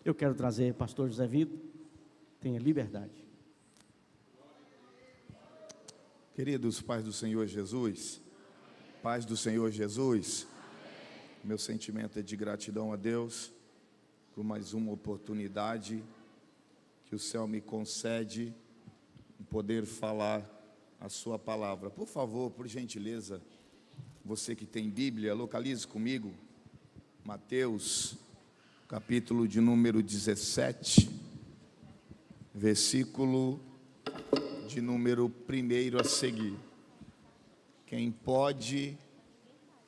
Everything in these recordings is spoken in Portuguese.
Eu quero trazer pastor José Vitor. Tenha liberdade. Queridos pais do Senhor Jesus, paz do Senhor Jesus, meu sentimento é de gratidão a Deus por mais uma oportunidade que o céu me concede em poder falar a sua palavra. Por favor, por gentileza, você que tem Bíblia, localize comigo Mateus, capítulo de número 17, versículo de número 1 a seguir. Quem pode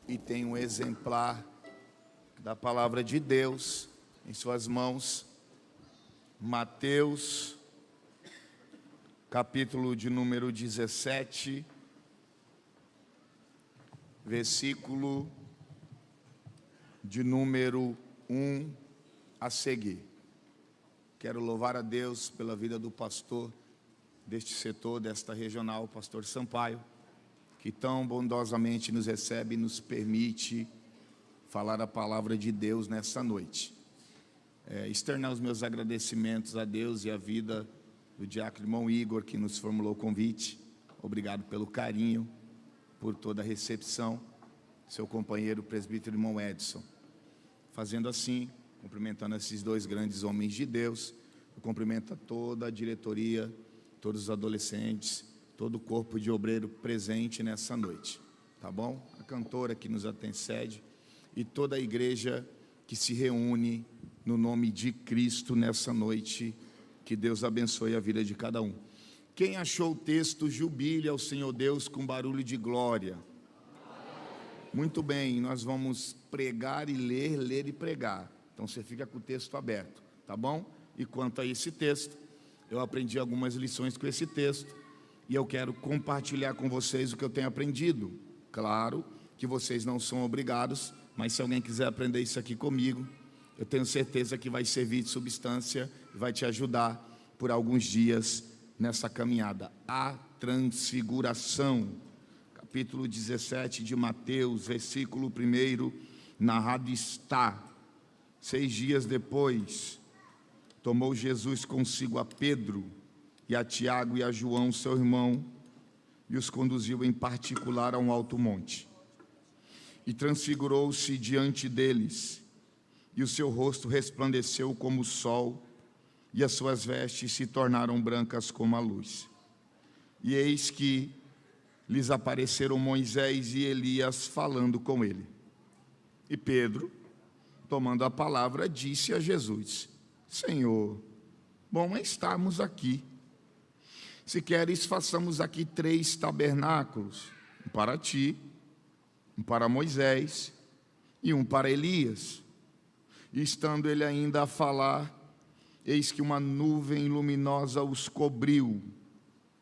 e tem um exemplar da palavra de Deus em suas mãos, Mateus, capítulo de número 17, versículo de número 1 a seguir. Quero louvar a Deus pela vida do pastor deste setor, desta regional, o pastor Sampaio, que tão bondosamente nos recebe e nos permite falar a palavra de Deus nessa noite. Externar os meus agradecimentos a Deus e à vida do diácono irmão Igor, que nos formulou o convite. Obrigado pelo carinho, por toda a recepção. Seu companheiro, o presbítero irmão Edson. Fazendo assim, cumprimentando esses dois grandes homens de Deus, eu cumprimento a toda a diretoria, todos os adolescentes, todo o corpo de obreiro presente nessa noite, tá bom? A cantora que nos antecede e toda a igreja que se reúne no nome de Cristo nessa noite. Que Deus abençoe a vida de cada um. Quem achou o texto, jubile ao Senhor Deus com barulho de glória. Muito bem, nós vamos pregar e ler, ler e pregar. Então você fica com o texto aberto, tá bom? E quanto a esse texto, eu aprendi algumas lições com esse texto e eu quero compartilhar com vocês o que eu tenho aprendido. Claro que vocês não são obrigados, mas se alguém quiser aprender isso aqui comigo, eu tenho certeza que vai servir de substância e vai te ajudar por alguns dias nessa caminhada. A transfiguração, capítulo 17 de Mateus, versículo 1, narrado está: 6 dias depois, tomou Jesus consigo a Pedro e a Tiago e a João, seu irmão, e os conduziu em particular a um alto monte. E transfigurou-se diante deles, e o seu rosto resplandeceu como o sol, e as suas vestes se tornaram brancas como a luz. E eis que lhes apareceram Moisés e Elias falando com ele. E Pedro, tomando a palavra, disse a Jesus: Senhor, bom é estarmos aqui. Se queres, façamos aqui 3 tabernáculos, um para ti, um para Moisés e um para Elias. E estando ele ainda a falar, eis que uma nuvem luminosa os cobriu,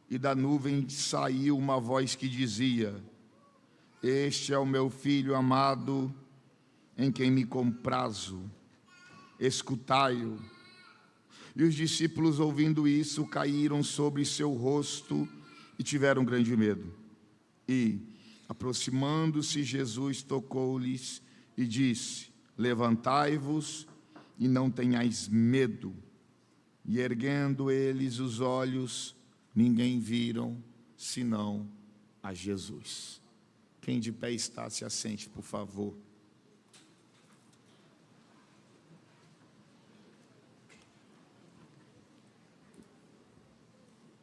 e da nuvem saiu uma voz que dizia: Este é o meu filho amado, em quem me comprazo, escutai-o. E os discípulos, ouvindo isso, caíram sobre seu rosto e tiveram grande medo. E, aproximando-se, Jesus tocou-lhes e disse: Levantai-vos e não tenhais medo. E erguendo eles os olhos, ninguém viram, senão a Jesus. Quem de pé está, se assente, por favor.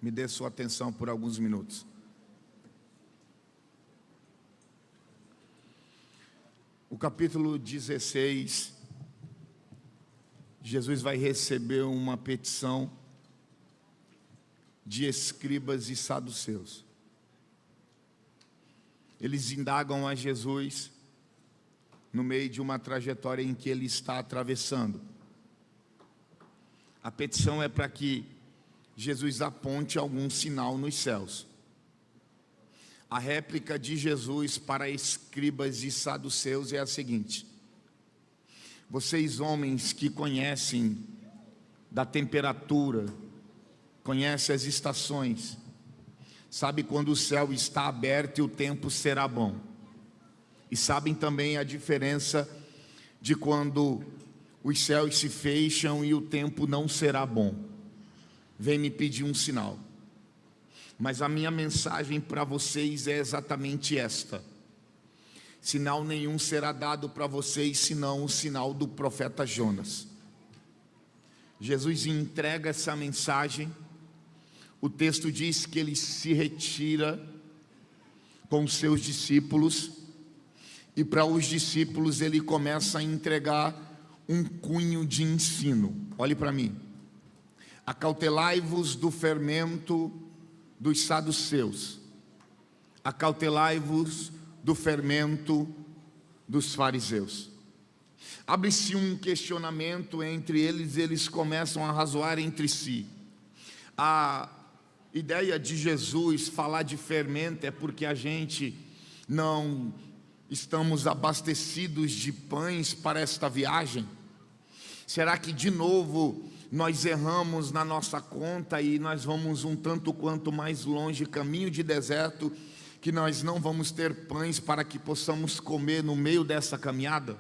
Me dê sua atenção por alguns minutos. O capítulo 16, Jesus vai receber uma petição de escribas e saduceus. Eles indagam a Jesus no meio de uma trajetória em que ele está atravessando. A petição é para que Jesus aponte algum sinal nos céus. A réplica de Jesus para escribas e saduceus é a seguinte: vocês homens que conhecem da temperatura, conhecem as estações, sabem quando o céu está aberto e o tempo será bom. E sabem também a diferença de quando os céus se fecham e o tempo não será bom. Vem me pedir um sinal. Mas a minha mensagem para vocês é exatamente esta: sinal nenhum será dado para vocês, senão o sinal do profeta Jonas. Jesus entrega essa mensagem. O texto diz que ele se retira com os seus discípulos, e para os discípulos ele começa a entregar um cunho de ensino. Olhe para mim: acautelai-vos do fermento dos saduceus, acautelai-vos do fermento dos fariseus. Abre-se um questionamento entre eles, eles começam a razoar entre si. A ideia de Jesus falar de fermento é porque a gente não estamos abastecidos de pães para esta viagem. Será que de novo nós erramos na nossa conta e nós vamos um tanto quanto mais longe, caminho de deserto, que nós não vamos ter pães para que possamos comer no meio dessa caminhada?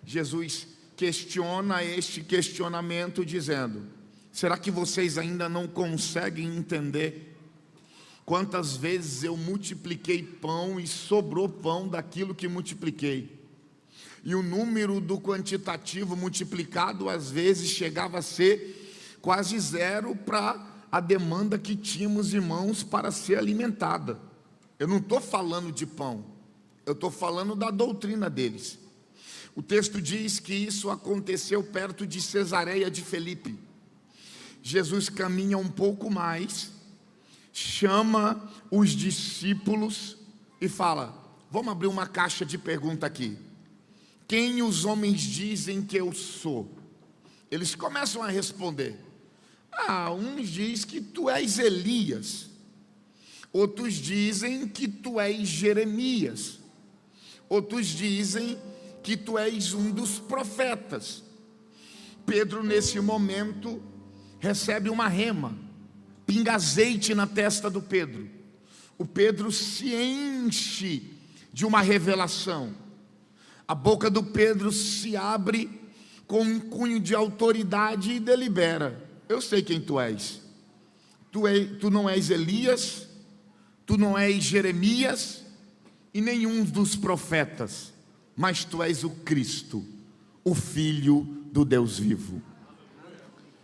Jesus questiona este questionamento dizendo: será que vocês ainda não conseguem entender quantas vezes eu multipliquei pão e sobrou pão daquilo que multipliquei? E o número do quantitativo multiplicado às vezes chegava a ser quase zero para a demanda que tínhamos, irmãos, para ser alimentada. Eu não estou falando de pão, eu estou falando da doutrina deles. O texto diz que isso aconteceu perto de Cesareia de Filipe. Jesus caminha um pouco mais, chama os discípulos e fala: vamos abrir uma caixa de pergunta aqui. Quem os homens dizem que eu sou? Eles começam a responder. Uns dizem que tu és Elias, outros dizem que tu és Jeremias, outros dizem que tu és um dos profetas. Pedro, nesse momento, recebe uma rema, pinga azeite na testa do Pedro. O Pedro se enche de uma revelação. A boca do Pedro se abre com um cunho de autoridade e delibera: eu sei quem tu és. Tu não és Elias, tu não és Jeremias e nenhum dos profetas, mas tu és o Cristo, o Filho do Deus vivo.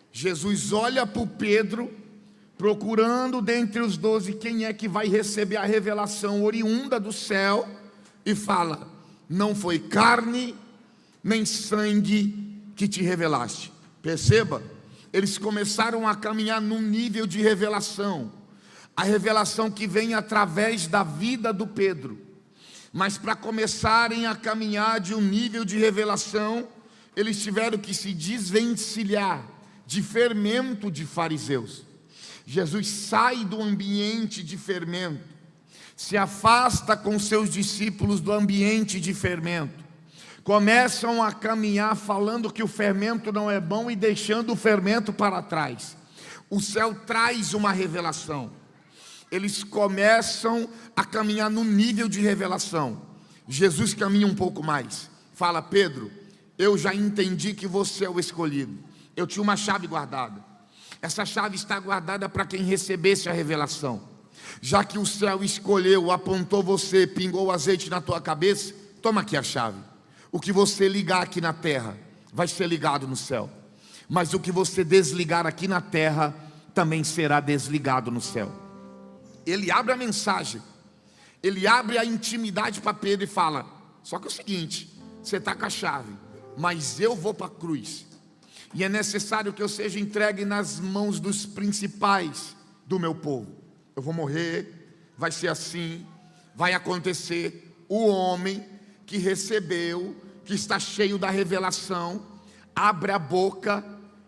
Jesus olha para o Pedro, procurando dentre os 12 quem é que vai receber a revelação oriunda do céu, e fala: não foi carne nem sangue que te revelaste. Perceba, eles começaram a caminhar num nível de revelação, a revelação que vem através da vida do Pedro. Mas para começarem a caminhar de um nível de revelação, eles tiveram que se desvencilhar de fermento de fariseus. Jesus sai do ambiente de fermento, se afasta com seus discípulos do ambiente de fermento, começam a caminhar falando que o fermento não é bom e deixando o fermento para trás. O céu traz uma revelação. Eles começam a caminhar no nível de revelação. Jesus caminha um pouco mais, fala: Pedro, eu já entendi que você é o escolhido. Eu tinha uma chave guardada. Essa chave está guardada para quem recebesse a revelação. Já que o céu escolheu, apontou você, pingou o azeite na tua cabeça, toma aqui a chave. O que você ligar aqui na terra vai ser ligado no céu, mas o que você desligar aqui na terra também será desligado no céu. Ele abre a mensagem, ele abre a intimidade para Pedro e fala: só que é o seguinte, você está com a chave, mas eu vou para a cruz, e é necessário que eu seja entregue nas mãos dos principais do meu povo. Eu vou morrer, vai ser assim, vai acontecer. O homem que recebeu, que está cheio da revelação, abre a boca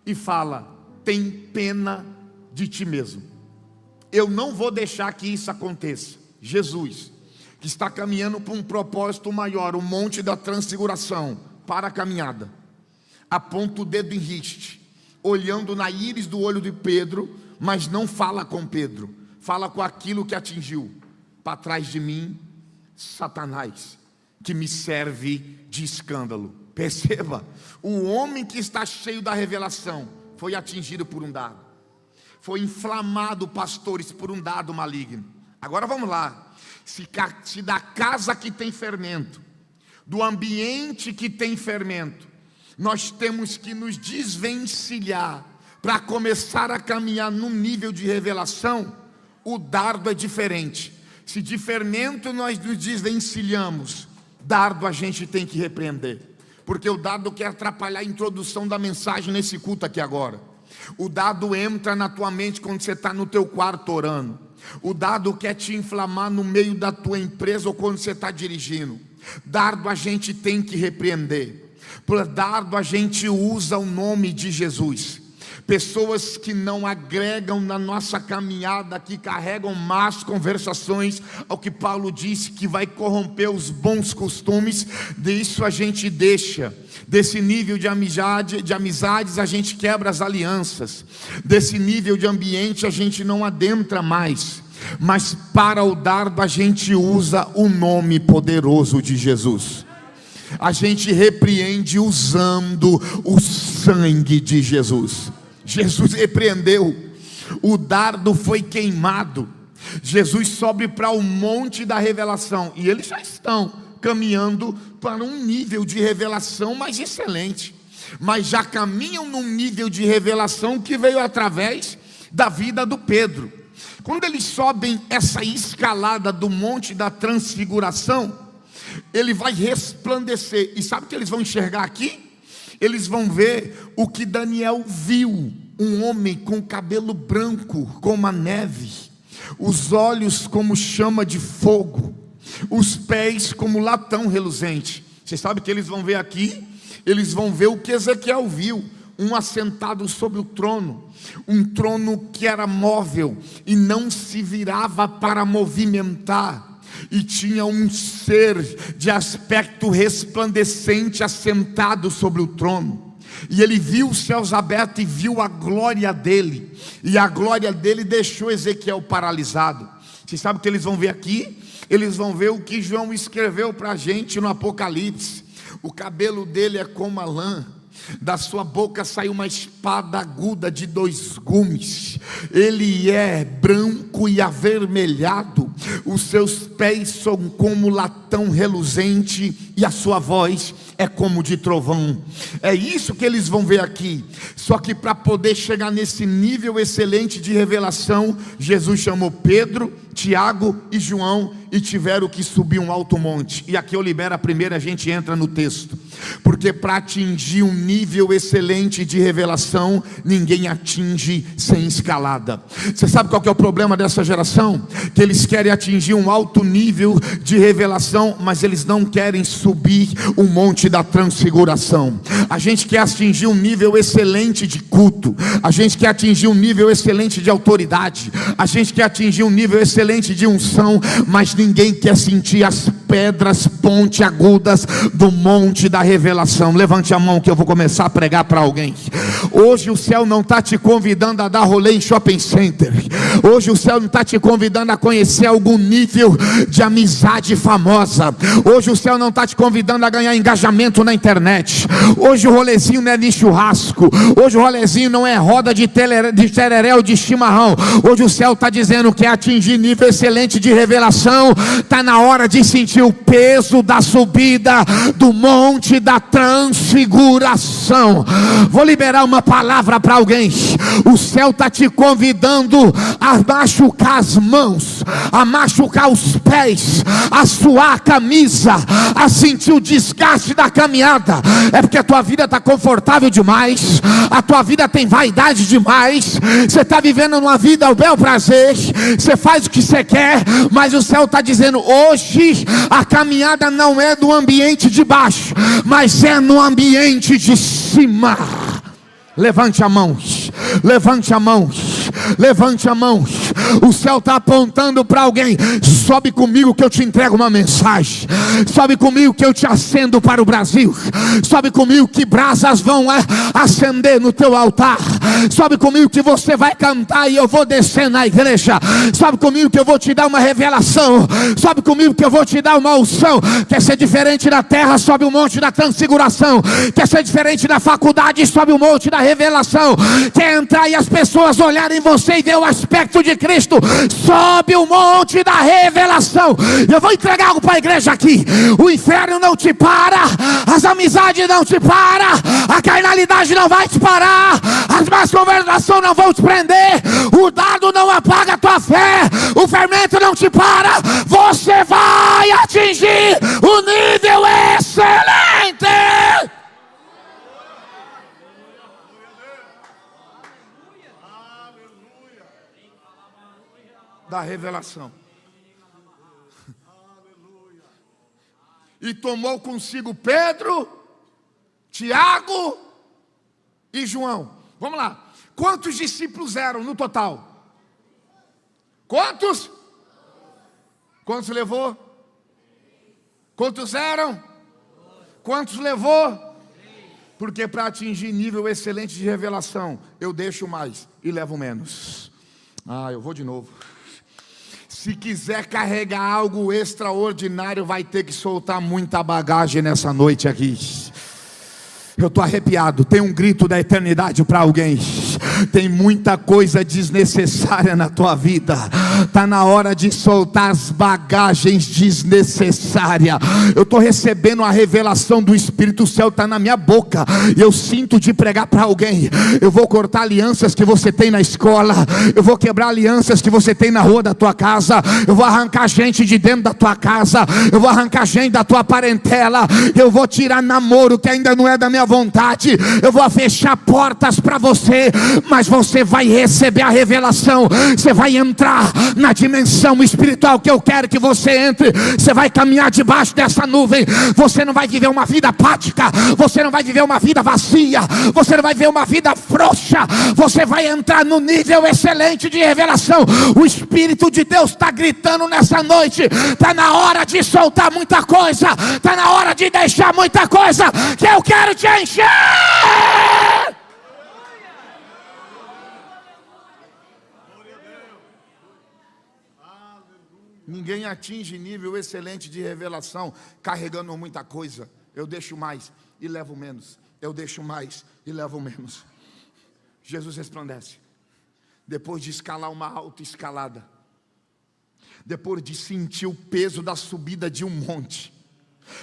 e fala: tem pena de ti mesmo. Eu não vou deixar que isso aconteça. Jesus, que está caminhando para um propósito maior, o monte da transfiguração, para a caminhada, aponta o dedo em riste, olhando na íris do olho de Pedro, mas não fala com Pedro, fala com aquilo que atingiu: para trás de mim, Satanás, que me serve de escândalo. Perceba, o homem que está cheio da revelação foi atingido por um dardo. Foi inflamado, pastores, por um dardo maligno. Agora vamos lá. Se da casa que tem fermento, do ambiente que tem fermento, nós temos que nos desvencilhar para começar a caminhar num nível de revelação, o dardo é diferente. Se de fermento nós nos desvencilhamos, dardo a gente tem que repreender, porque o dardo quer atrapalhar a introdução da mensagem nesse culto aqui agora. O dardo entra na tua mente quando você está no teu quarto orando. O dardo quer te inflamar no meio da tua empresa ou quando você está dirigindo. Dardo a gente tem que repreender. Por dardo a gente usa o nome de Jesus. Pessoas que não agregam na nossa caminhada, que carregam más conversações, ao que Paulo disse que vai corromper os bons costumes, disso a gente deixa. Desse nível de amizades a gente quebra as alianças. Desse nível de ambiente a gente não adentra mais. Mas para o dardo a gente usa o nome poderoso de Jesus. A gente repreende usando o sangue de Jesus. Jesus repreendeu, o dardo foi queimado. Jesus sobe para o monte da revelação, e eles já estão caminhando para um nível de revelação mais excelente, mas já caminham num nível de revelação que veio através da vida do Pedro. Quando eles sobem essa escalada do monte da transfiguração, ele vai resplandecer, e sabe o que eles vão enxergar aqui? Eles vão ver o que Daniel viu, um homem com cabelo branco como a neve, os olhos como chama de fogo, os pés como latão reluzente. Você sabe o que eles vão ver aqui? Eles vão ver o que Ezequiel viu, um assentado sobre o trono, um trono que era móvel e não se virava para movimentar. E tinha um ser de aspecto resplandecente assentado sobre o trono. E ele viu os céus abertos e viu a glória dele. E a glória dele deixou Ezequiel paralisado. Você sabe o que eles vão ver aqui? Eles vão ver o que João escreveu para a gente no Apocalipse. O cabelo dele é como a lã. Da sua boca sai uma espada aguda de 2 gumes. Ele é branco e avermelhado. Os seus pés são como latão reluzente e a sua voz é como de trovão. É isso que eles vão ver aqui. Só que para poder chegar nesse nível excelente de revelação, Jesus chamou Pedro, Tiago e João e tiveram que subir um alto monte. E aqui eu libero a primeira, a gente entra no texto. Porque para atingir um nível excelente de revelação, ninguém atinge sem escalada. Você sabe qual que é o problema dessa geração? Que eles querem atingir um alto nível de revelação, mas eles não querem subir o monte da transfiguração. A gente quer atingir um nível excelente de culto. A gente quer atingir um nível excelente de autoridade. A gente quer atingir um nível excelente de unção, mas ninguém quer sentir as pedras pontiagudas do monte da revelação. Levante a mão que eu vou começar a pregar para alguém. Hoje o céu não está te convidando a dar rolê em shopping center. Hoje o céu não está te convidando a conhecer algum nível de amizade famosa. Hoje o céu não está te convidando a ganhar engajamento na internet. Hoje o rolezinho não é de churrasco. Hoje o rolezinho não é roda de tereré ou de chimarrão. Hoje o céu está dizendo que é atingir nível excelente de revelação. Está na hora de sentir o peso da subida do monte da transfiguração. Vou liberar uma palavra para alguém. O céu está te convidando a machucar as mãos, a machucar os pés, a suar a camisa, a sentir o desgaste da caminhada. É porque a tua vida está confortável demais, a tua vida tem vaidade demais, você está vivendo uma vida ao bel prazer, você faz o que você quer, mas o céu está dizendo: hoje a caminhada não é do ambiente de baixo, mas é no ambiente de cima. Levante a mão, levante a mão, levante a mão. O céu está apontando para alguém: sobe comigo que eu te entrego uma mensagem. Sobe comigo que eu te acendo para o Brasil. Sobe comigo que brasas vão acender no teu altar. Sobe comigo que você vai cantar e eu vou descer na igreja. Sobe comigo que eu vou te dar uma revelação. Sobe comigo que eu vou te dar uma unção. Quer ser diferente na terra, sobe o monte da transfiguração. Quer ser diferente na faculdade, sobe o monte da revelação. Quer entrar e as pessoas olharem você e ver o aspecto de Cristo, sobe o monte da revelação. Eu vou entregar algo para a igreja aqui. O inferno não te para, as amizades não te para, a carnalidade não vai te parar, as más conversações não vão te prender, o dardo não apaga a tua fé, o fermento não te para. Você vai atingir o nível excelente da revelação. E tomou consigo Pedro, Tiago e João. Vamos lá. Quantos discípulos eram no total? Quantos? Quantos levou? Quantos eram? Quantos levou? Porque para atingir nível excelente de revelação, eu deixo mais e levo menos. Eu vou de novo. Se quiser carregar algo extraordinário, vai ter que soltar muita bagagem nessa noite aqui. Eu estou arrepiado. Tem um grito da eternidade para alguém. Tem muita coisa desnecessária na tua vida. Está na hora de soltar as bagagens desnecessárias. Eu estou recebendo a revelação do Espírito. O céu está na minha boca. Eu sinto de pregar para alguém. Eu vou cortar alianças que você tem na escola. Eu vou quebrar alianças que você tem na rua da tua casa. Eu vou arrancar gente de dentro da tua casa. Eu vou arrancar gente da tua parentela. Eu vou tirar namoro que ainda não é da minha vontade. Eu vou fechar portas para você, mas você vai receber a revelação. Você vai entrar na dimensão espiritual que eu quero que você entre. Você vai caminhar debaixo dessa nuvem. Você não vai viver uma vida apática. Você não vai viver uma vida vazia. Você não vai viver uma vida frouxa. Você vai entrar no nível excelente de revelação. O Espírito de Deus está gritando nessa noite. Está na hora de soltar muita coisa. Está na hora de deixar muita coisa que eu quero te encher. Ninguém atinge nível excelente de revelação carregando muita coisa. Eu deixo mais e levo menos. Eu deixo mais e levo menos. Jesus resplandece. Depois de escalar uma alta escalada, depois de sentir o peso da subida de um monte,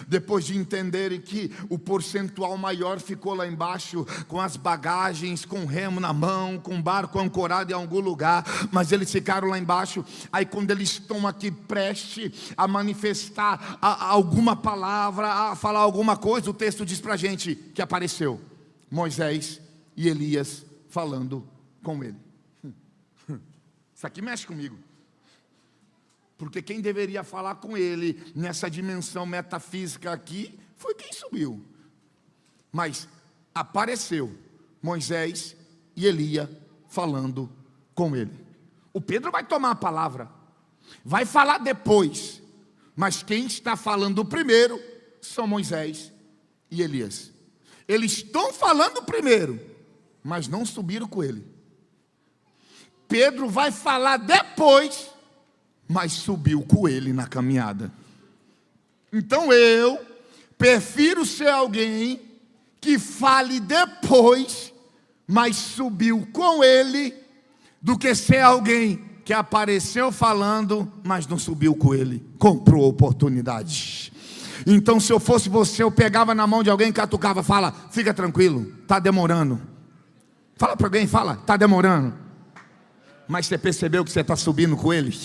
depois de entenderem que o percentual maior ficou lá embaixo, com as bagagens, com o remo na mão, com o barco ancorado em algum lugar, mas eles ficaram lá embaixo. Aí quando eles estão aqui prestes a manifestar alguma palavra, a falar alguma coisa, o texto diz pra gente que apareceu Moisés e Elias falando com ele. Isso aqui mexe comigo. Porque quem deveria falar com ele nessa dimensão metafísica aqui foi quem subiu. Mas apareceu Moisés e Elias falando com ele. O Pedro vai tomar a palavra, vai falar depois, mas quem está falando primeiro são Moisés e Elias. Eles estão falando primeiro, mas não subiram com ele. Pedro vai falar depois, mas subiu com ele na caminhada. Então eu prefiro ser alguém que fale depois, mas subiu com ele, do que ser alguém que apareceu falando, mas não subiu com ele. Comprou a oportunidade. Então se eu fosse você, eu pegava na mão de alguém, catucava, fala, fica tranquilo, está demorando. Fala para alguém, fala, está demorando. Mas você percebeu que você está subindo com ele?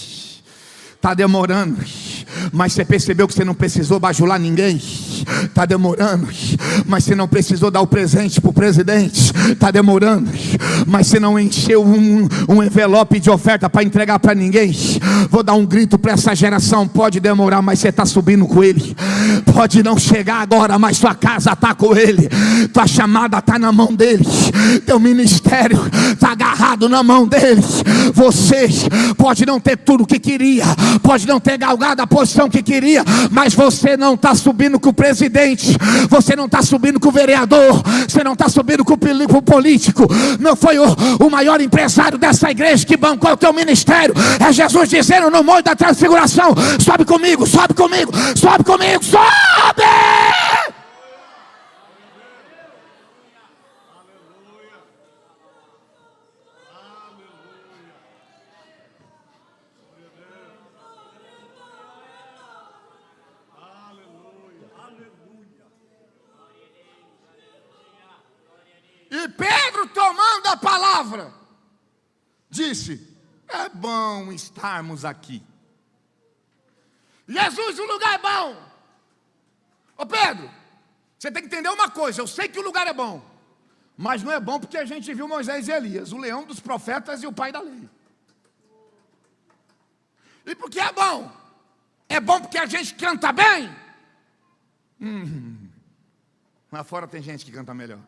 Está demorando, mas você percebeu que você não precisou bajular ninguém? Está demorando, mas você não precisou dar o presente para o presidente? Está demorando, mas você não encheu um envelope de oferta para entregar para ninguém? Vou dar um grito para essa geração: pode demorar, mas você está subindo com ele. Pode não chegar agora, mas sua casa está com ele. Tua chamada está na mão dele. Teu ministério está agarrado na mão dele. Você pode não ter tudo o que queria, pode não ter galgado a posição que queria, mas você não está subindo com o presidente. presidente, você não está subindo com o vereador, você não está subindo com o político. Não foi o maior empresário dessa igreja que bancou o teu ministério. É Jesus dizendo no Monte da Transfiguração: sobe comigo, sobe comigo, sobe comigo, sobe! E Pedro, tomando a palavra, disse: é bom estarmos aqui. Jesus, o lugar é bom. Ô Pedro, você tem que entender uma coisa: eu sei que o lugar é bom, mas não é bom porque a gente viu Moisés e Elias, o leão dos profetas e o pai da lei. E por que é bom? É bom porque a gente canta bem? Lá fora tem gente que canta melhor.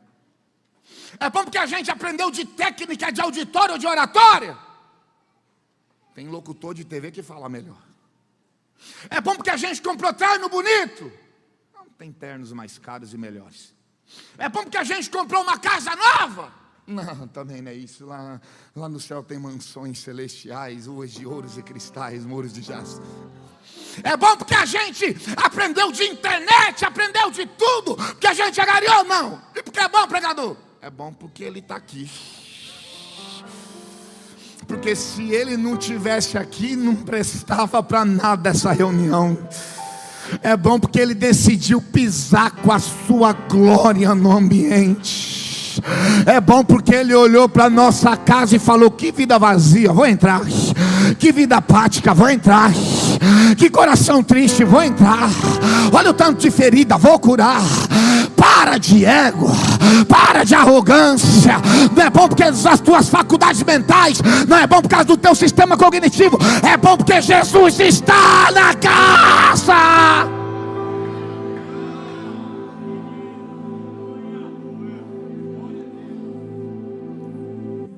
É bom porque a gente aprendeu de técnica de auditório ou de oratória? Tem locutor de TV que fala melhor. É bom porque a gente comprou terno bonito? Não, tem ternos mais caros e melhores. É bom porque a gente comprou uma casa nova? Não, também não é isso. Lá no céu tem mansões celestiais, ruas de ouros e cristais, muros de jaspe. É bom porque a gente aprendeu de internet, aprendeu de tudo, porque a gente agariou? Não. E porque é bom, pregador? É bom porque ele está aqui. Porque se ele não tivesse aqui, não prestava para nada essa reunião. É bom porque ele decidiu pisar com a sua glória no ambiente. É bom porque ele olhou para nossa casa e falou: que vida vazia, vou entrar. Que vida apática, vou entrar. Que coração triste, vou entrar. Olha o tanto de ferida, vou curar. Para de ego, para de arrogância. Não é bom porque as tuas faculdades mentais, não é bom por causa do teu sistema cognitivo. É bom porque Jesus está na casa.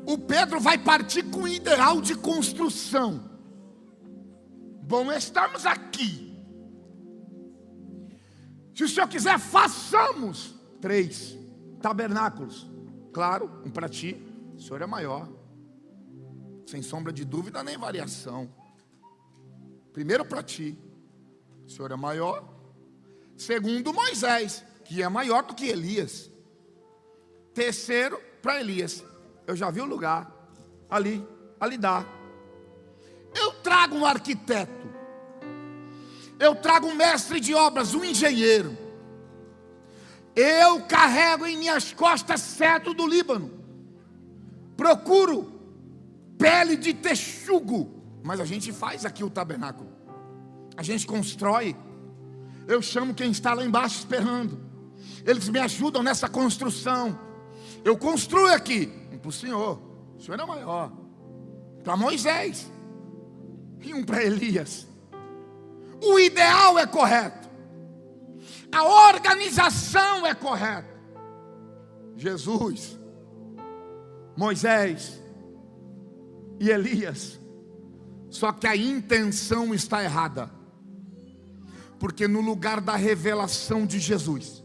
O Pedro vai partir com um ideal de construção. Bom estarmos aqui. Se o Senhor quiser, façamos 3 tabernáculos. Claro, um para ti, o Senhor é maior, sem sombra de dúvida nem variação. Primeiro para ti, o Senhor é maior. Segundo, Moisés, que é maior do que Elias. Terceiro, para Elias. Eu já vi o lugar, ali dá. Eu trago um arquiteto, eu trago um mestre de obras, um engenheiro. Eu carrego em minhas costas cedro do Líbano. Procuro pele de texugo. Mas a gente faz aqui o tabernáculo. A gente constrói. Eu chamo quem está lá embaixo esperando. Eles me ajudam nessa construção. Eu construo aqui. Para o Senhor. O Senhor é maior. Para Moisés. E um para Elias. O ideal é correto. A organização é correta. Jesus, Moisés e Elias. Só que a intenção está errada. Porque no lugar da revelação de Jesus,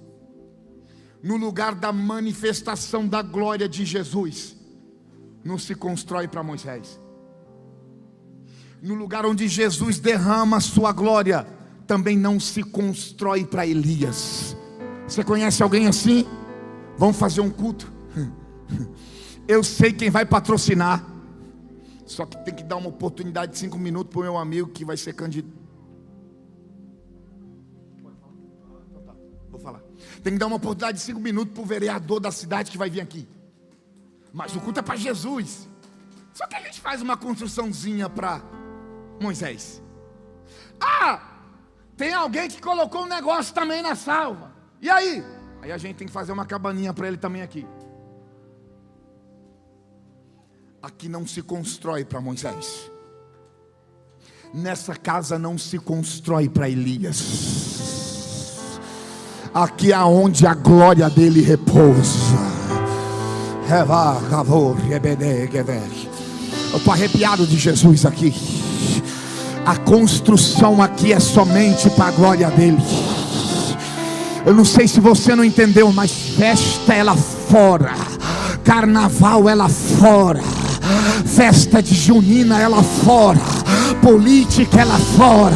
no lugar da manifestação da glória de Jesus, não se constrói para Moisés. No lugar onde Jesus derrama a sua glória, também não se constrói para Elias. Você conhece alguém assim? Vamos fazer um culto. Eu sei quem vai patrocinar. Só que tem que dar uma oportunidade de 5 minutos para o meu amigo que vai ser candidato. Vou falar. Tem que dar uma oportunidade de 5 minutos para o vereador da cidade que vai vir aqui. Mas o culto é para Jesus. Só que a gente faz uma construçãozinha para Moisés. Tem alguém que colocou um negócio também na salva. E aí? Aí a gente tem que fazer uma cabaninha para ele também aqui. Aqui não se constrói para Moisés. Nessa casa não se constrói para Elias. Aqui é onde a glória dele repousa. Eu estou arrepiado de Jesus aqui. A construção aqui é somente para a glória dele. Eu não sei se você não entendeu, mas festa é lá fora, carnaval é lá fora, festa de junina é lá fora, política é lá fora,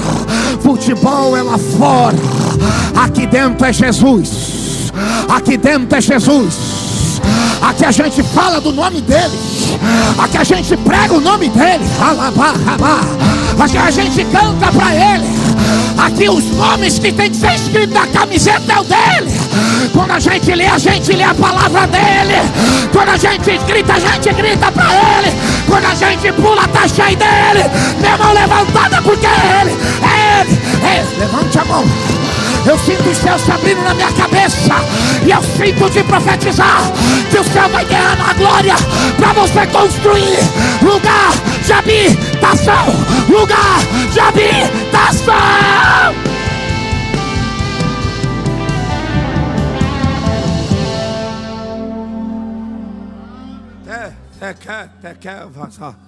futebol é lá fora. Aqui dentro é Jesus, aqui dentro é Jesus. Aqui a gente fala do nome dele, aqui a gente prega o nome dele, aqui a gente canta para ele. Aqui os nomes que tem que ser escritos na camiseta é o dele. Quando a gente lê a palavra dele. Quando a gente grita para ele. Quando a gente pula, tá cheio dele. Minha mão levantada porque é ele. É ele, é ele. Levante a mão. Eu sinto os céus se abrindo na minha cabeça. E eu sinto de profetizar que o céu vai derramar glória para você construir lugar de habitação. Lugar de habitação. Quer vazar.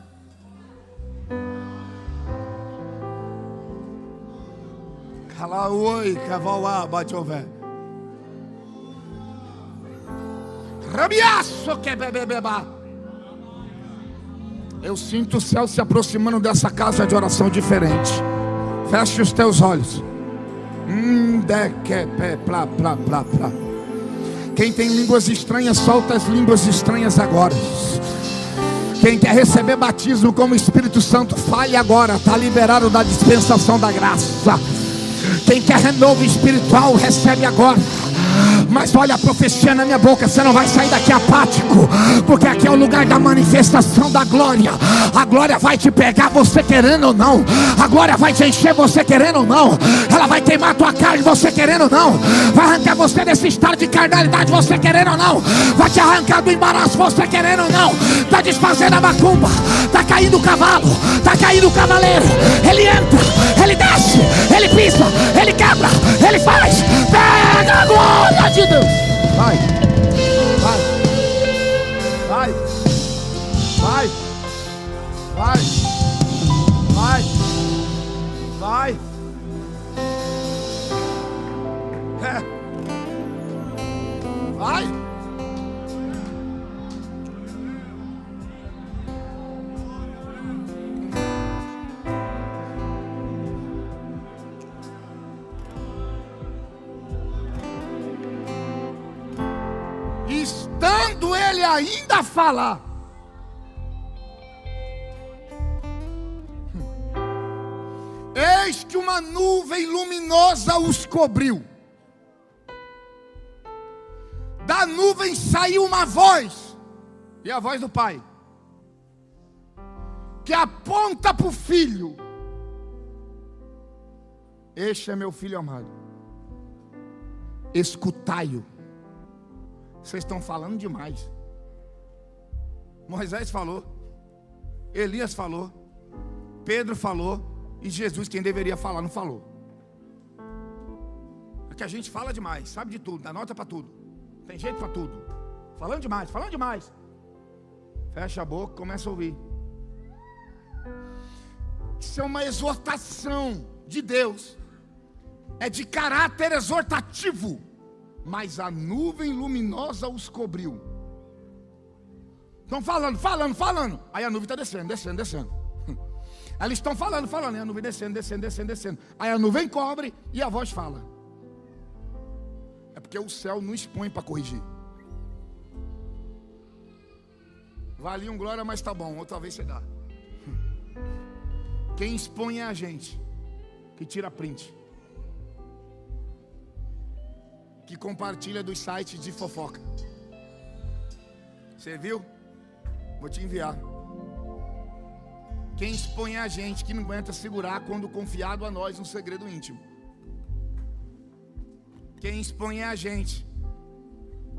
Cala oi, cavalo bate o velho. Rabiaço que bebebeba. Eu sinto o céu se aproximando dessa casa de oração diferente. Feche os teus olhos. Quem tem línguas estranhas, solta as línguas estranhas agora. Quem quer receber batismo como Espírito Santo, fale agora. Está liberado da dispensação da graça. Quem quer renovo espiritual, recebe agora. Mas olha a profecia na minha boca. Você não vai sair daqui apático, porque aqui é o lugar da manifestação da glória. A glória vai te pegar, você querendo ou não. A glória vai te encher, você querendo ou não. Ela vai queimar a tua carne, você querendo ou não. Vai arrancar você desse estado de carnalidade, você querendo ou não. Vai te arrancar do embaraço, você querendo ou não. Está desfazendo a macumba. Está caindo o cavalo, está caindo o cavaleiro. Ele entra, ele desce, ele pisa, ele quebra, ele faz. Pega a glória de Deus. Vai, vai, vai, vai, vai, vai, vai. Vai. Estando ele ainda a falar, eis que uma nuvem luminosa os cobriu. Da nuvem saiu uma voz, e a voz do Pai, que aponta para o Filho: este é meu Filho amado, escutai-o. Vocês estão falando demais. Moisés falou, Elias falou, Pedro falou, e Jesus, quem deveria falar, não falou. É que a gente fala demais, sabe de tudo, dá nota para tudo, tem jeito para tudo. Falando demais, falando demais. Fecha a boca e começa a ouvir. Isso é uma exortação de Deus. É de caráter exortativo. Mas a nuvem luminosa os cobriu. Estão falando. Aí a nuvem está descendo. Aí eles estão falando. E a nuvem descendo. Aí a nuvem cobre e a voz fala. É porque o céu não expõe para corrigir. Valia um glória, mas tá bom, outra vez você dá. Quem expõe é a gente, que tira print, que compartilha dos sites de fofoca. Você viu? Vou te enviar. Quem expõe é a gente, que não aguenta segurar quando confiado a nós um segredo íntimo. Quem expõe é a gente,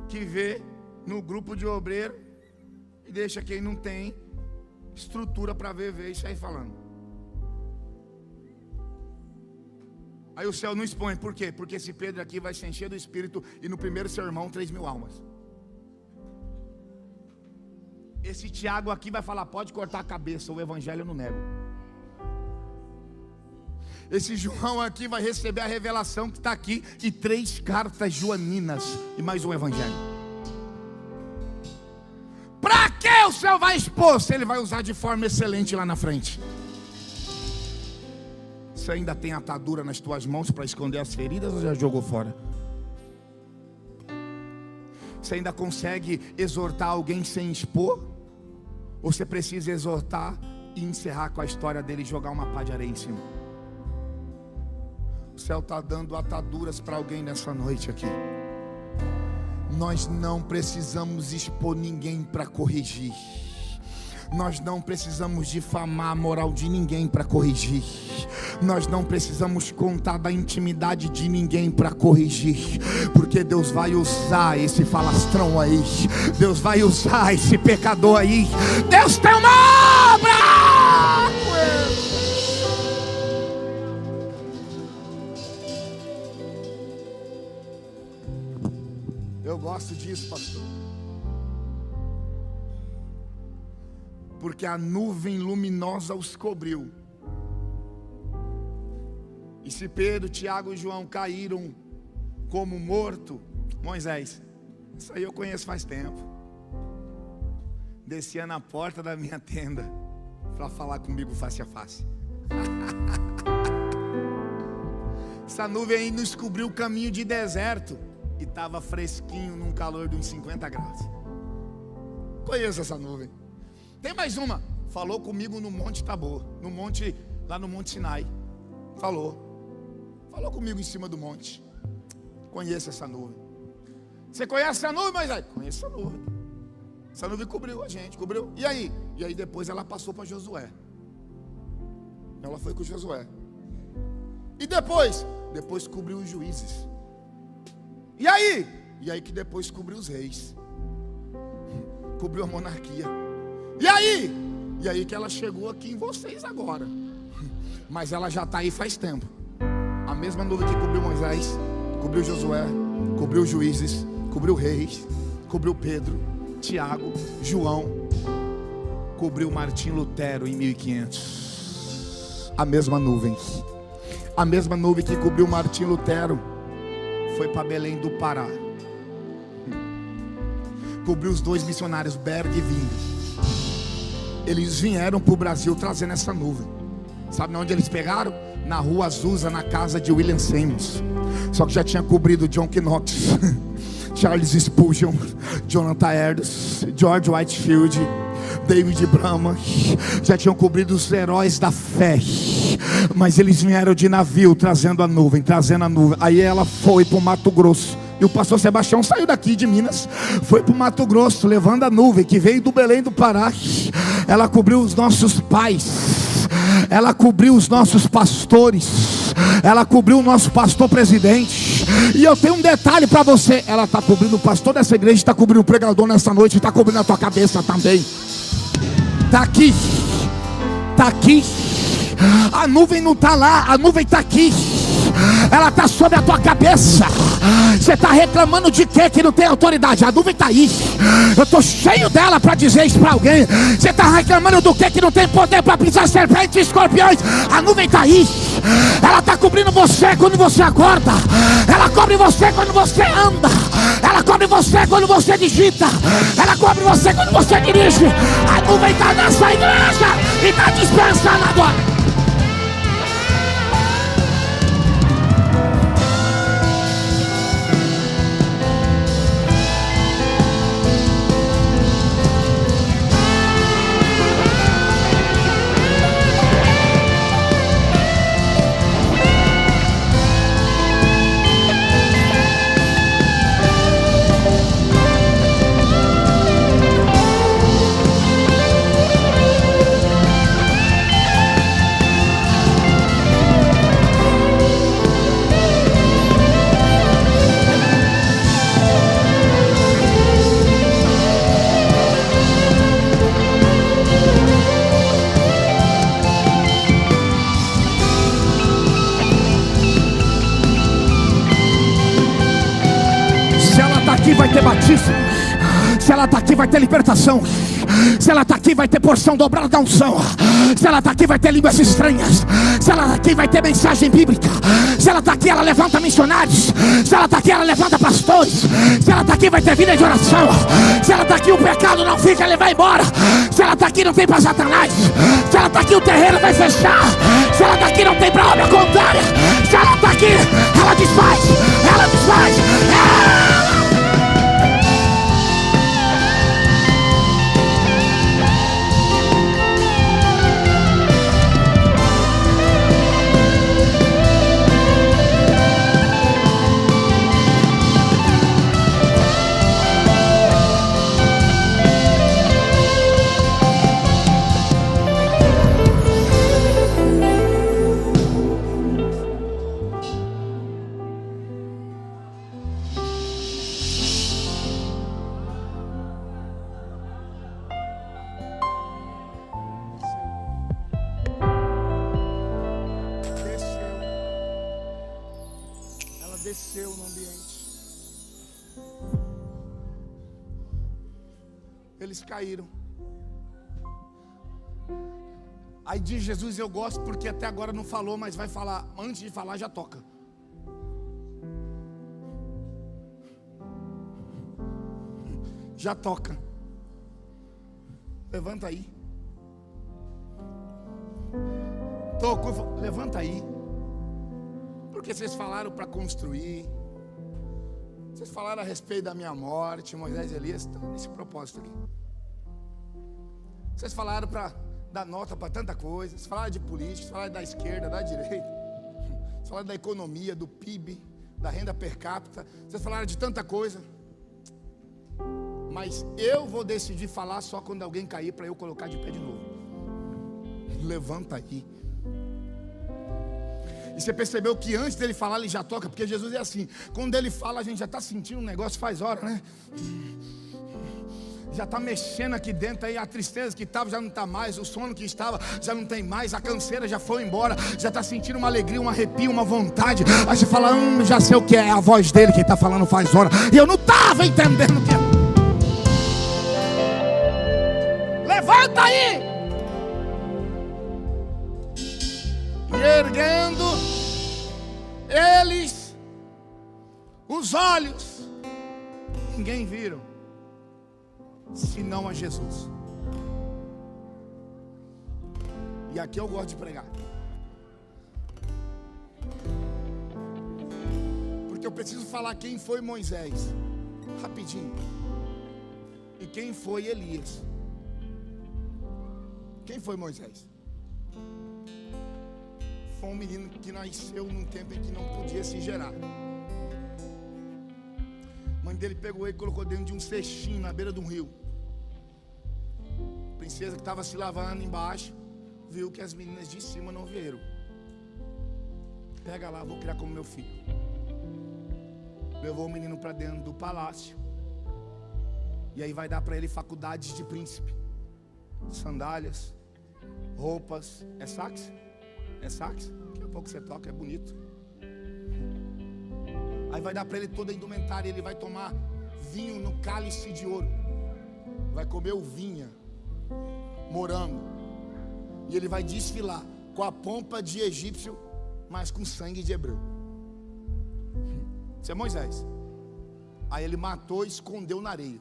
que vê no grupo de obreiro e deixa quem não tem estrutura para ver e sair falando. Aí o céu não expõe, por quê? Porque esse Pedro aqui vai se encher do Espírito e no primeiro sermão 3.000 almas. Esse Tiago aqui vai falar, pode cortar a cabeça, o evangelho eu não nego. Esse João aqui vai receber a revelação que está aqui, e 3 cartas joaninas e mais um evangelho. Para que o Senhor vai expor se Ele vai usar de forma excelente lá na frente? Você ainda tem atadura nas tuas mãos para esconder as feridas ou já jogou fora? Você ainda consegue exortar alguém sem expor? Ou você precisa exortar e encerrar com a história dele e jogar uma pá de areia em cima? O céu está dando ataduras para alguém nessa noite aqui. Nós não precisamos expor ninguém para corrigir. Nós não precisamos difamar a moral de ninguém para corrigir. Nós não precisamos contar da intimidade de ninguém para corrigir. Porque Deus vai usar esse falastrão aí. Deus vai usar esse pecador aí. Deus tem uma obra! Eu gosto disso, pastor. Porque a nuvem luminosa os cobriu. E se Pedro, Tiago e João caíram como morto, Moisés, isso aí eu conheço faz tempo. Descia na porta da minha tenda para falar comigo face a face. Essa nuvem aí nos cobriu o caminho de deserto. E estava fresquinho num calor de uns 50 graus. Conheço essa nuvem. Tem mais uma. Falou comigo no Monte Tabor, lá no Monte Sinai. Falou comigo em cima do monte. Conheço essa nuvem. Você conhece essa nuvem, Moisés? Conheço essa nuvem. Essa nuvem cobriu a gente, cobriu. E aí? E aí depois ela passou para Josué. Ela foi com Josué. E depois cobriu os juízes. E aí? E aí que depois cobriu os reis. Cobriu a monarquia. E aí? E aí que ela chegou aqui em vocês agora. Mas ela já está aí faz tempo. A mesma nuvem que cobriu Moisés, cobriu Josué, cobriu os juízes, cobriu reis, cobriu Pedro, Tiago, João, cobriu Martim Lutero em 1500. A mesma nuvem. A mesma nuvem que cobriu Martim Lutero foi para Belém do Pará. Cobriu os 2 missionários, Berg e Vinde. Eles vieram para o Brasil trazendo essa nuvem. Sabe onde eles pegaram? Na rua Azusa, na casa de William Seymour. Só que já tinha cobrido John Knox, Charles Spurgeon, Jonathan Edwards, George Whitefield, David Brahma. Já tinham cobrido os heróis da fé. Mas eles vieram de navio trazendo a nuvem. Aí ela foi para o Mato Grosso. E o pastor Sebastião saiu daqui de Minas, foi para o Mato Grosso, levando a nuvem que veio do Belém do Pará. Ela cobriu os nossos pais, ela cobriu os nossos pastores, ela cobriu o nosso pastor presidente. E eu tenho um detalhe para você: ela está cobrindo o pastor dessa igreja, está cobrindo o pregador nessa noite, está cobrindo a tua cabeça também. Está aqui, está aqui. A nuvem não está lá, a nuvem está aqui. Ela está sobre a tua cabeça. Você está reclamando de quê que não tem autoridade? A nuvem está aí. Eu estou cheio dela para dizer isso para alguém. Você está reclamando do quê que não tem poder para pisar serpentes e escorpiões? A nuvem está aí. Ela está cobrindo você quando você acorda. Ela cobre você quando você anda. Ela cobre você quando você digita. Ela cobre você quando você dirige. A nuvem está nessa igreja e está dispensando agora. Vai ter batismo. Se ela está aqui, vai ter libertação. Se ela está aqui, vai ter porção dobrada da unção. Se ela está aqui, vai ter línguas estranhas. Se ela está aqui, vai ter mensagem bíblica. Se ela está aqui, ela levanta missionários. Se ela está aqui, ela levanta pastores. Se ela está aqui, vai ter vida de oração. Se ela está aqui, o pecado não fica, ele vai embora. Se ela está aqui, não tem para Satanás. Se ela está aqui, o terreiro vai fechar. Se ela está aqui, não tem para obra contrária. Se ela está aqui, ela desfaz. Ela desfaz. Desceu no ambiente. Eles caíram. Aí diz Jesus, eu gosto porque até agora não falou, mas vai falar. Antes de falar já toca. Já toca. Levanta aí. Tocou, levanta aí. Porque vocês falaram para construir. Vocês falaram a respeito da minha morte. Moisés e Elias estão nesse propósito aqui. Vocês falaram para dar nota para tanta coisa. Vocês falaram de política, vocês falaram da esquerda, da direita. Vocês falaram da economia, do PIB, da renda per capita. Vocês falaram de tanta coisa. Mas eu vou decidir falar só quando alguém cair para eu colocar de pé de novo. Levanta aí. E você percebeu que antes dele falar ele já toca, porque Jesus é assim, quando ele fala a gente já está sentindo um negócio faz hora, né? Já está mexendo aqui dentro, aí a tristeza que estava já não está mais, o sono que estava já não tem mais, a canseira já foi embora, já está sentindo uma alegria, um arrepio, uma vontade. Aí você fala, já sei o que é a voz dele que está falando faz hora, e eu não estava entendendo o que é. Levanta aí! E erguendo eles os olhos, ninguém viram senão a Jesus. E aqui eu gosto de pregar, porque eu preciso falar quem foi Moisés rapidinho e quem foi Elias. Quem foi Moisés? Foi um menino que nasceu num tempo em que não podia se gerar. A mãe dele pegou ele e colocou dentro de um cestinho na beira de um rio. A princesa que estava se lavando embaixo viu que as meninas de cima não vieram. Pega lá, vou criar como meu filho. Levou o menino para dentro do palácio. E aí vai dar para ele faculdades de príncipe. Sandálias, roupas. É sax? É sax? Daqui a pouco você toca, é bonito. Aí vai dar para ele toda a indumentária. Ele vai tomar vinho no cálice de ouro. Vai comer uvinha, morango. E ele vai desfilar com a pompa de egípcio, mas com sangue de hebreu. Isso é Moisés. Aí ele matou e escondeu na areia.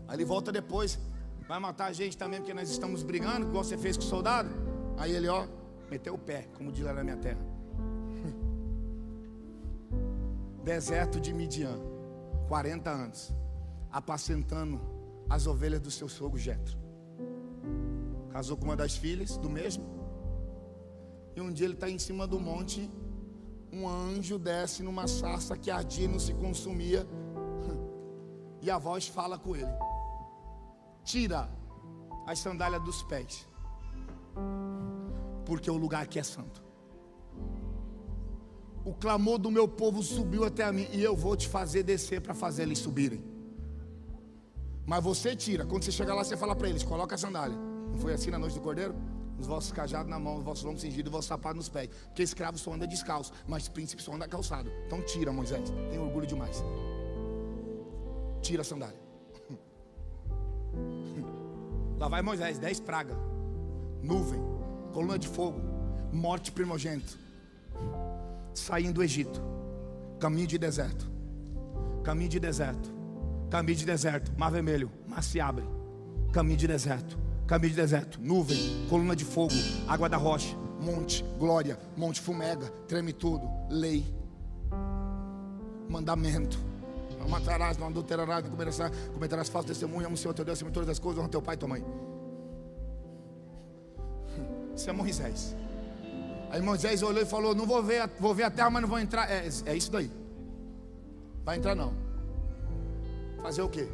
Aí ele volta depois, vai matar a gente também, porque nós estamos brigando, igual você fez com o soldado. Aí ele, meteu o pé, como diz lá na minha terra. Deserto de Midian, 40 anos, apacentando as ovelhas do seu sogro Jetro. Casou com uma das filhas do mesmo. E um dia ele está em cima do monte. Um anjo desce numa sarça que ardia e não se consumia. E a voz fala com ele: tira as sandálias dos pés, porque o lugar aqui é santo. O clamor do meu povo subiu até a mim, e eu vou te fazer descer para fazer eles subirem. Mas você tira. Quando você chegar lá, você fala para eles: coloca a sandália. Não foi assim na noite do cordeiro? Os vossos cajados na mão, os vossos lombos cingidos, os vossos sapatos nos pés. Porque escravo só anda descalço, mas príncipe só anda calçado. Então tira, Moisés, tem orgulho demais. Tira a sandália. Lá vai Moisés, 10 pragas, nuvem, coluna de fogo, morte primogênito, saindo do Egito, caminho de deserto, caminho de deserto, caminho de deserto, mar vermelho, mar se abre, caminho de deserto, nuvem, coluna de fogo, água da rocha, monte, glória, monte fumega, treme tudo, lei, mandamento. Não matarás, não adulterarás, não cometerás falso testemunho, ama o Senhor teu Deus acima de todas as coisas, honra teu pai e tua mãe. Isso é Moisés. Aí Moisés olhou e falou: não vou ver a terra, mas não vou entrar. É isso daí. Vai entrar não. Fazer o quê?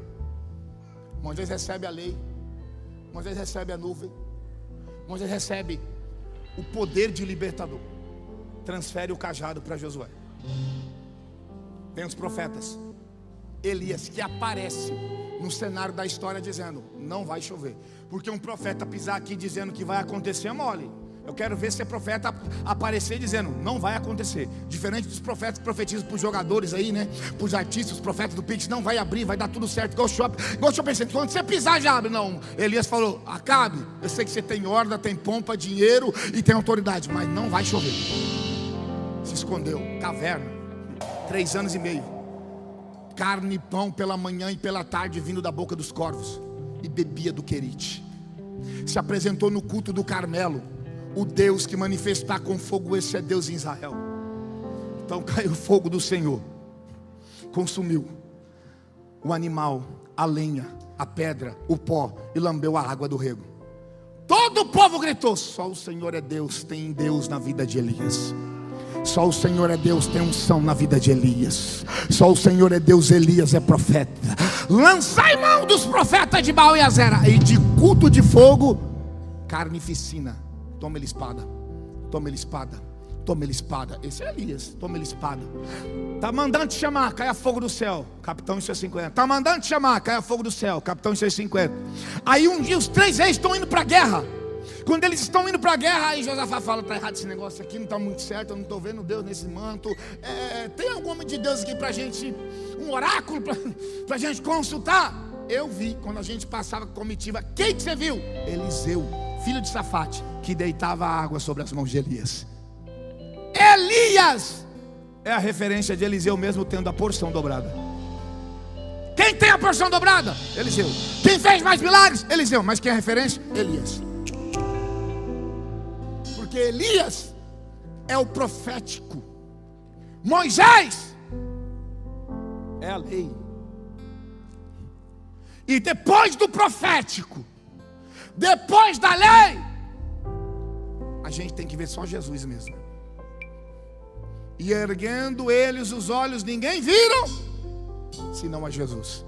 Moisés recebe a lei, Moisés recebe a nuvem, Moisés recebe o poder de libertador, transfere o cajado para Josué. Vem os profetas, Elias, que aparece no cenário da história dizendo: não vai chover. Porque um profeta pisar aqui dizendo que vai acontecer é mole. Eu quero ver se é profeta aparecer dizendo: não vai acontecer. Diferente dos profetas que profetizam para os jogadores aí, né? Para os artistas, os profetas do pitch: não vai abrir, vai dar tudo certo, igual o shopping. Quando você pisar já abre. Não, Elias falou: Acabe, eu sei que você tem horda, tem pompa, dinheiro e tem autoridade, mas não vai chover. Se escondeu, caverna, 3 anos e meio, carne e pão pela manhã e pela tarde vindo da boca dos corvos, e bebia do querite. Se apresentou no culto do Carmelo. O Deus que manifestar com fogo, esse é Deus em Israel. Então caiu o fogo do Senhor, consumiu o animal, a lenha, a pedra, o pó, e lambeu a água do rego. Todo o povo gritou: só o Senhor é Deus. Tem Deus na vida de Elias. Só o Senhor é Deus, tem unção na vida de Elias. Só o Senhor é Deus, Elias é profeta. Lançai mão dos profetas de Baal e Azera, e de culto de fogo, carnificina. Toma ele espada, toma ele espada, toma ele espada. Esse é Elias, toma ele espada. Tá mandando te chamar, caia fogo do céu, capitão em seus 50. Tá mandando te chamar, caia fogo do céu, capitão em seus 50. Aí um dia os 3 reis estão indo para a guerra. Quando eles estão indo para a guerra, aí Josafá fala: está errado esse negócio aqui, não está muito certo, eu não estou vendo Deus nesse manto. Tem algum homem de Deus aqui para a gente, um oráculo para a gente consultar? Eu vi, quando a gente passava com a comitiva. Quem que você viu? Eliseu, filho de Safate, que deitava água sobre as mãos de Elias. Elias é a referência de Eliseu, mesmo tendo a porção dobrada. Quem tem a porção dobrada? Eliseu. Quem fez mais milagres? Eliseu. Mas quem é a referência? Elias. Porque Elias é o profético, Moisés é a lei. E depois do profético, depois da lei, a gente tem que ver só Jesus mesmo. E erguendo eles os olhos, ninguém viram senão a Jesus.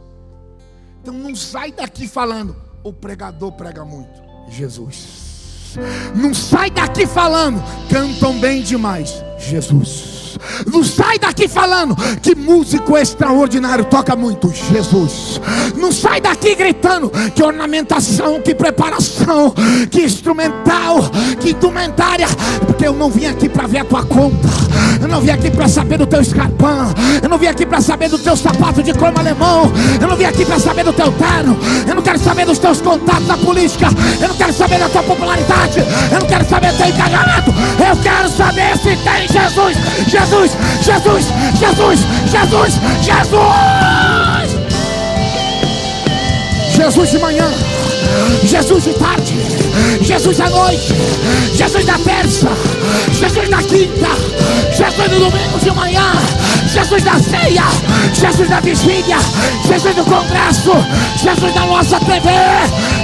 Então não sai daqui falando: o pregador prega muito. Jesus. Não sai daqui falando: cantam bem demais. Jesus. Não sai daqui falando que músico extraordinário toca muito. Jesus. Não sai daqui gritando que ornamentação, que preparação, que instrumental, que indumentária. Porque eu não vim aqui para ver a tua conta. Eu não vim aqui para saber do teu escarpão. Eu não vim aqui para saber do teu sapato de cromo alemão. Eu não vim aqui para saber do teu terno. Eu não quero saber dos teus contatos na política. Eu não quero saber da tua popularidade. Eu não quero saber do teu engajamento. Eu quero saber se tem Jesus. Jesus, Jesus, Jesus, Jesus, Jesus. Jesus de manhã, Jesus de tarde, Jesus à noite, Jesus na terça, Jesus na quinta, Jesus no domingo de manhã, Jesus na ceia, Jesus na vigília, Jesus no congresso, Jesus na nossa TV,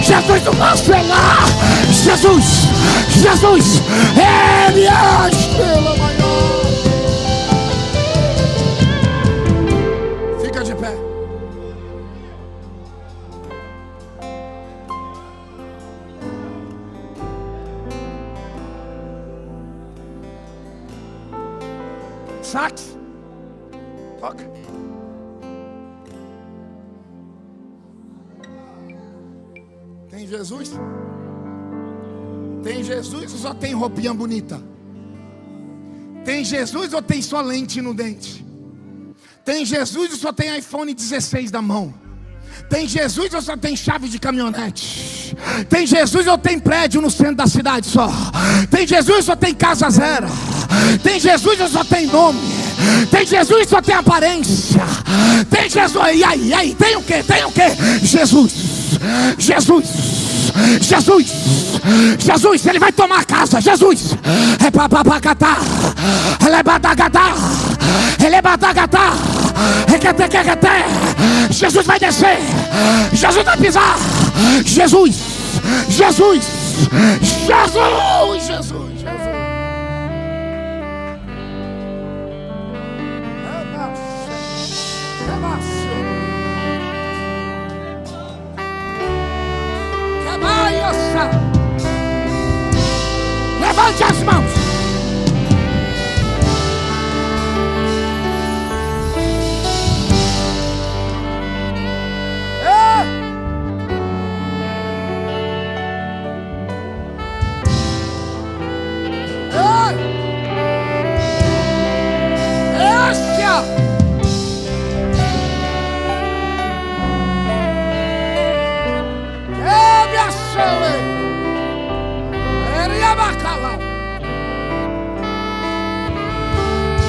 Jesus no nosso lar. Jesus, Jesus, Elias pela manhã. Fica de pé. Sax, toca. Tem Jesus? Tem Jesus ou só tem roupinha bonita? Tem Jesus ou tem só lente no dente? Tem Jesus ou só tem iPhone 16 na mão? Tem Jesus ou só tem chave de caminhonete? Tem Jesus ou tem prédio no centro da cidade só? Tem Jesus ou tem casa zero? Tem Jesus ou só tem nome? Tem Jesus ou só tem aparência? Tem Jesus, e aí, tem o que? Tem o que? Jesus, Ele vai tomar a casa. Jesus, é papapacatá, ele é badagatá, ele é badagatá, Jesus vai descer, Jesus vai pisar, Jesus. Levante as mãos.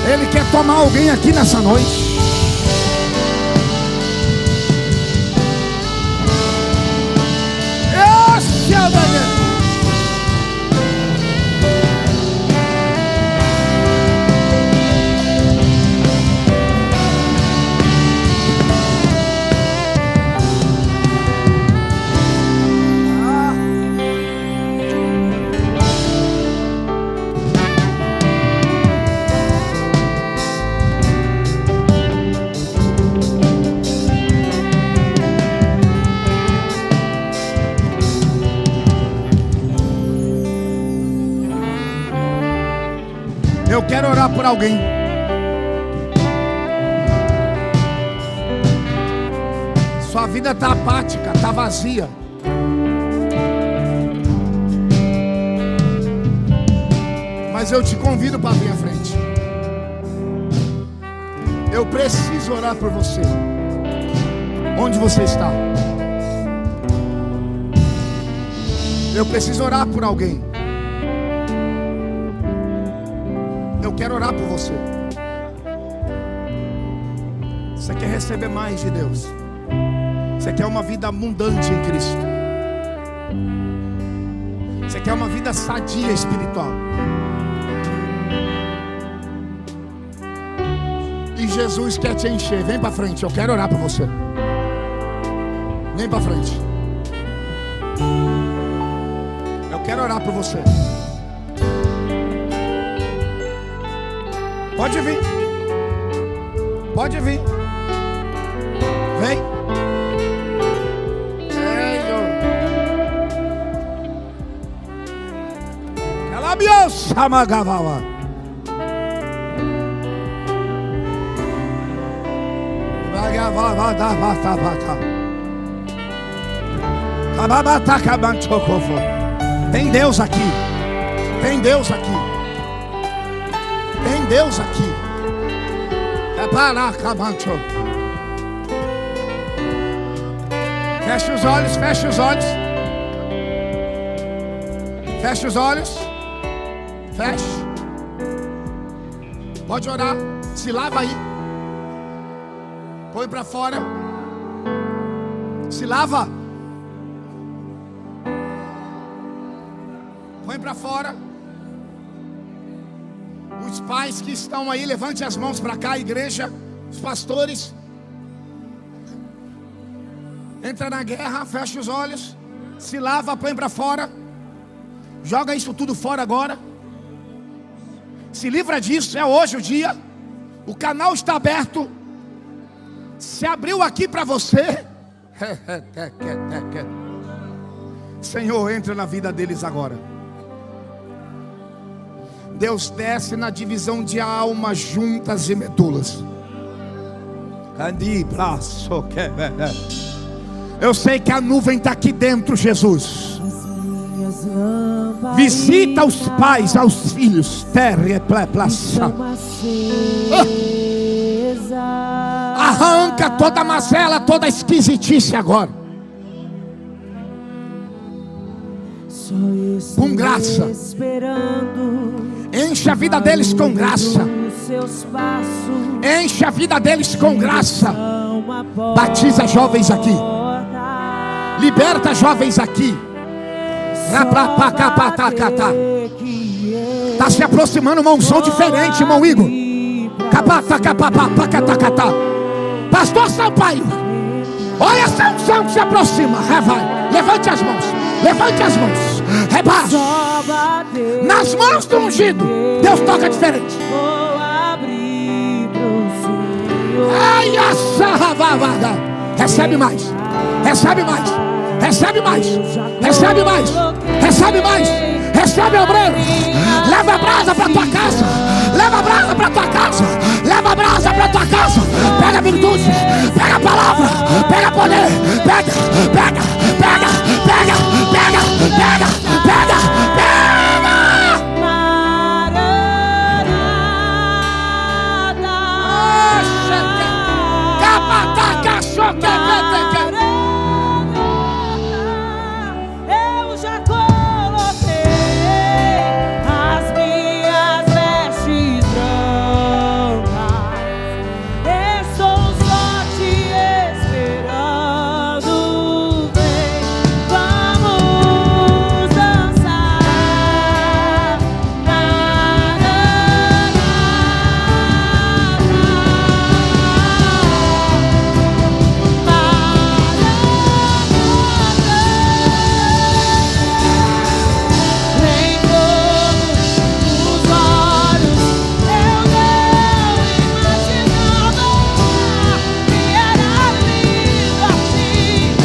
Ele quer tomar alguém aqui nessa noite. Esse é o Daniel. Eu quero orar por alguém. Sua vida está apática, está vazia. Mas eu te convido para vir à frente. Eu preciso orar por você. Onde você está? Eu preciso orar por alguém. Eu quero orar por você. Você quer receber mais de Deus? Você quer uma vida abundante em Cristo? Você quer uma vida sadia espiritual? E Jesus quer te encher. Vem para frente, eu quero orar por você. Vem para frente. Eu quero orar por você. Pode vir. Pode vir. Vem. Calabios Hamagavawa. Tem Deus aqui. Tem Deus aqui. Tem Deus aqui. Feche os olhos, feche os olhos. Feche os olhos. Feche. Pode orar. Se lava aí. Põe para fora. Se lava. Põe para fora. Os pais que estão aí, levante as mãos para cá, igreja. Os pastores. Entra na guerra, fecha os olhos. Se lava, põe para fora. Joga isso tudo fora agora. Se livra disso, é hoje o dia. O canal está aberto. Se abriu aqui para você. Senhor, entra na vida deles agora. Deus desce na divisão de almas, juntas e medulas. Eu sei que a nuvem está aqui dentro, Jesus. Visita os pais aos filhos. Arranca toda mazela, toda esquisitice agora. com graça. Enche a vida deles com graça. Enche a vida deles com graça. Batiza jovens aqui. Liberta jovens aqui. Está se aproximando uma unção diferente, irmão Igor. Pastor Sampaio, olha essa unção que se aproxima. Levante as mãos. Levante as mãos. Rebaixo. Nas mãos do ungido, Deus toca diferente. Ai, recebe mais. Recebe mais. Recebe mais. Recebe mais. Recebe mais. Recebe, obreiro. Leva a brasa para tua casa. Leva a brasa para tua casa. Leva a brasa para tua casa. Pega a virtude. Pega a palavra. Pega poder. Pega. Pega. Pega. Pega. Pega. Pega. Pega. Eu já coloquei as minhas vestes brancas. Estou só te esperando. Vem, vamos dançar. Nem todos os olhos eu não imaginava que era lindo assim,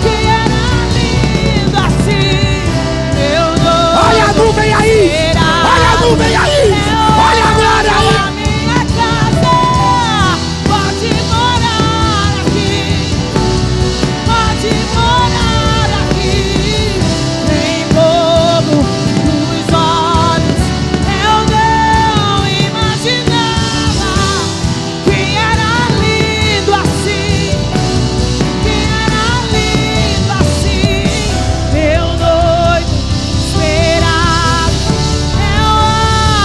que era lindo assim. Eu não. Olha a nuvem aí. Olha a nuvem aí. Olha a glória aí. A minha casa pode morar aqui, pode morar aqui. Nem bobo nos olhos eu não imaginava que era lindo assim, que era lindo assim. Meu noivo esperado, eu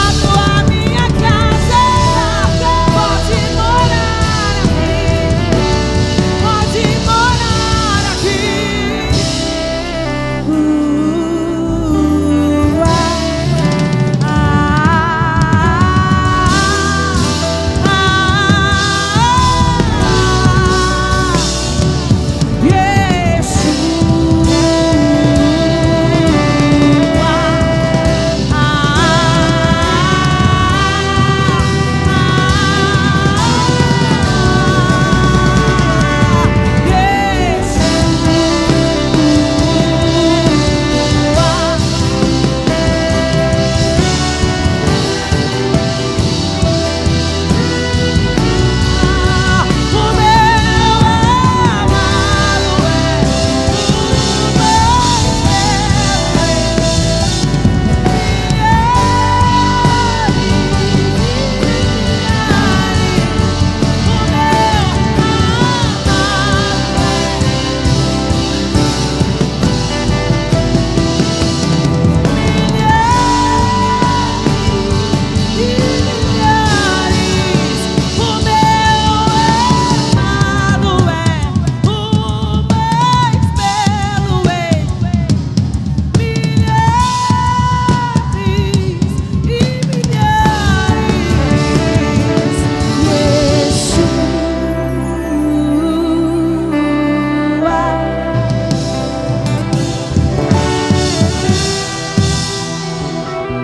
abro a minha casa, pode morar aqui, pode morar aqui.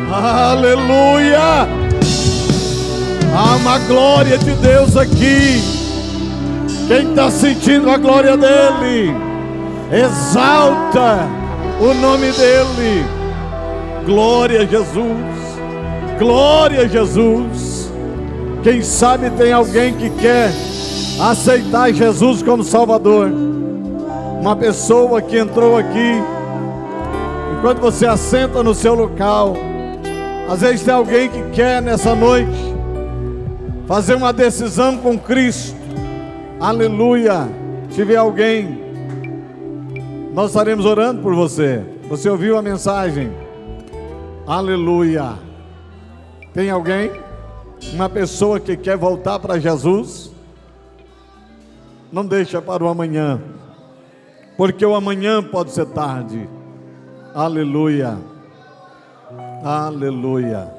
Aleluia! Há uma glória de Deus aqui. Quem está sentindo a glória dele, exalta o nome dele. Glória a Jesus, glória a Jesus. Quem sabe tem alguém que quer aceitar Jesus como Salvador. Uma pessoa que entrou aqui, enquanto você assenta no seu local, às vezes tem alguém que quer nessa noite fazer uma decisão com Cristo. Aleluia. Se tiver alguém Nós estaremos orando por você. Você ouviu a mensagem? Aleluia. Tem alguém? Uma pessoa que quer voltar para Jesus? Não deixa para o amanhã, porque o amanhã pode ser tarde. Aleluia. Aleluia.